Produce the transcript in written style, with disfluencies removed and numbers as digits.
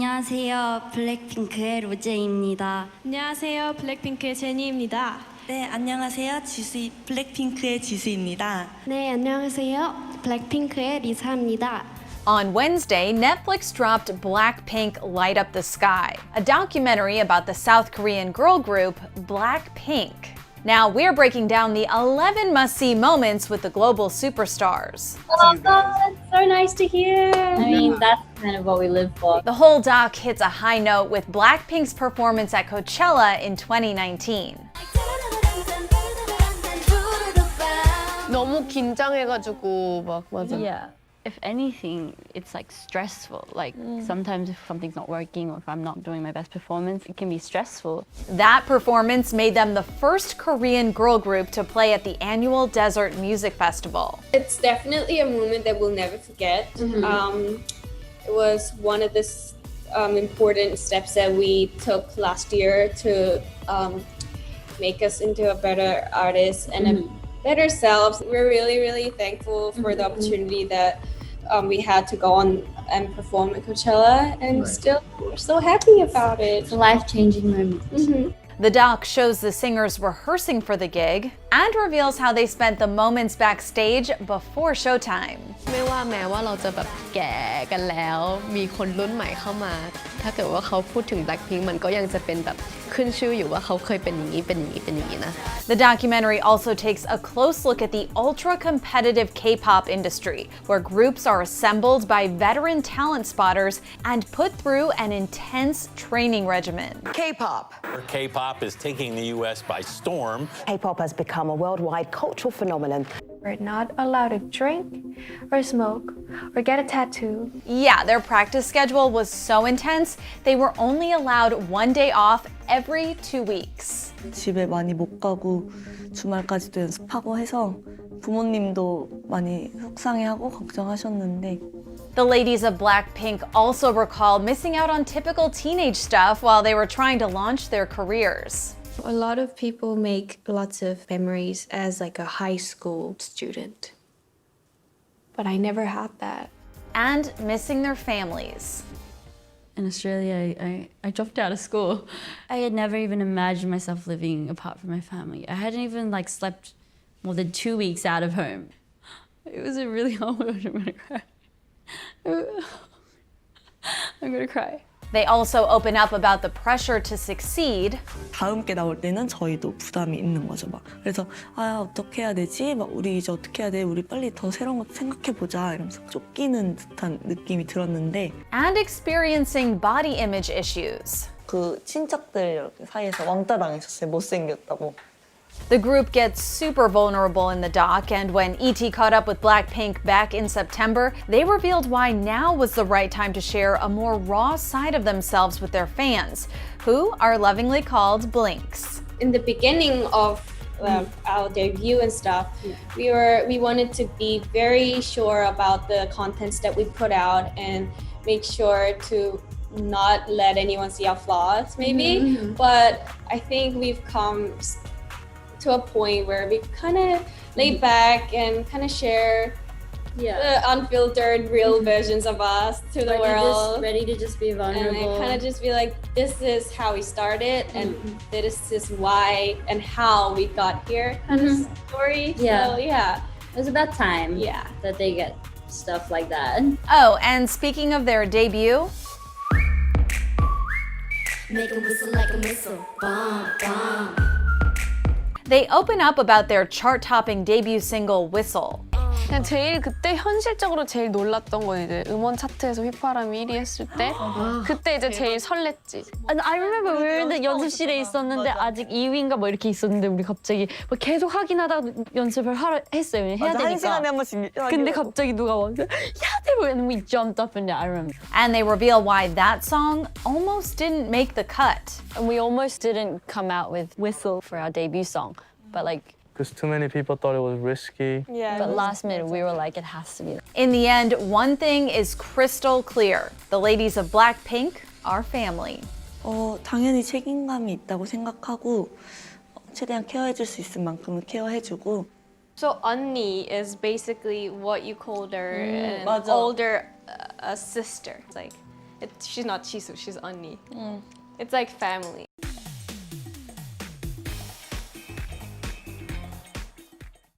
안녕하세요. 블랙핑크의 로제입니다. 안녕하세요. 블랙핑크의 제니입니다. 네, 안녕하세요. 블랙핑크의 지수입니다. 네, 안녕하세요. 블랙핑크의 리사입니다. On Wednesday, Netflix dropped BLACKPINK Light Up the Sky, a documentary about the South Korean girl group BLACKPINK. Now we're breaking down the 11 must-see moments with the global superstars. Oh God, that's so nice to hear. I mean, that's kind of what we live for. The whole doc hits a high note with BLACKPINK's performance at Coachella in 2019. 너무 긴장해가지고 막 맞아. Yeah. If anything, it's like stressful. Like sometimes if something's not working or if I'm not doing my best performance, it can be stressful. That performance made them the first Korean girl group to play at the annual Desert Music Festival. It's definitely a moment that we'll never forget. It was one of the important steps that we took last year to make us into a better artist and a better selves. We're really, really thankful for the opportunity that we had to go on and perform at Coachella, and we're still happy about it. It's a life-changing moment. The doc shows the singers rehearsing for the gig and reveals how they spent the moments backstage before showtime. ไม่ว่าแม้ว่าเราจะแบบแก่กันแล้วมีคนรุ่นใหม่เข้ามาถ้าเกิดว่าเขาพูดถึง BLACKPINK มันก็ยังจะเป็นแบบขึ้นชื่ออยู่ว่าเขาเคยเป็นอย่างนี้เป็นอย่างนี้เป็นอย่างนี้นะ The documentary also takes a close look at the ultra-competitive K-pop industry, where groups are assembled by veteran talent spotters and put through an intense training regimen. K-pop. K-pop is taking the U.S. by storm. K-pop has become a worldwide cultural phenomenon. We're not allowed to drink or smoke or get a tattoo. Yeah, their practice schedule was so intense, they were only allowed one day off every 2 weeks. 집에 많이 못 가고 주말까지도 연습하고 해서 부모님도 많이 속상해하고 걱정하셨는데 The ladies of BLACKPINK also recall missing out on typical teenage stuff while they were trying to launch their careers. A lot of people make lots of memories as like a high school student. But I never had that. And missing their families. In Australia, I dropped out of school. I had never even imagined myself living apart from my family. I hadn't even like slept more than 2 weeks out of home. It was a really hard word. I'm gonna cry. I'm gonna cry. They also open up about the pressure to succeed. 다음 게 나올 때는 저희도 부담이 있는 거죠. 막 그래서 어떻게 해야 되지? 막 우리 이제 어떻게 해야 돼? 우리 빨리 더 새로운 거 생각해 보자. 이러면서 쫓기는 듯한 느낌이 들었는데. And experiencing body image issues. 그 친척들 사이에서 왕따 당했었어요. 못생겼다고. The group gets super vulnerable in the doc, and when ET caught up with BLACKPINK back in September, they revealed why now was the right time to share a more raw side of themselves with their fans, who are lovingly called Blinks. In the beginning of our debut and stuff, we wanted to be very sure about the contents that we put out and make sure to not let anyone see our flaws, maybe. But I think we've come to a point where we kind of lay back and kind of share the unfiltered, real versions of us to the world. Ready to just be vulnerable. And kind of just be like, this is how we started, and this is why and how we got here kind of story. Yeah. So, yeah. It was about time that they get stuff like that. Oh, and speaking of their debut, Make a whistle like a missile. Bomb, bomb. they open up about their chart-topping debut single, Whistle. 그냥 제일 그때 현실적으로 제일 놀랐던 건 이제 음원 차트에서 휘파람이 1위 했을 때 그때 이제 제일 설렜지. And I remember we were in the 연습실에 있었는데 아직 2위인가 뭐 이렇게 있었는데 우리 갑자기 뭐 계속 확인하다가 연습을 했어요. 해야 되니까. 한 시간에 한 번씩. 근데 갑자기 누가 와서 해야 돼! And we jumped up and down. I remember. And they reveal why that song almost didn't make the cut. And we almost didn't come out with Whistle for our debut song. But like, because too many people thought it was risky. but last minute we were like, it has to be. In the end, one thing is crystal clear. The ladies of BLACKPINK are family. 당연히 책임감이 있다고 생각하고 최대한 케어해줄 수 있을 만큼은 케어해주고. So 언니 is basically what you called her an 맞아. older sister. It's like She's not Chisu, she's Onni. It's like family.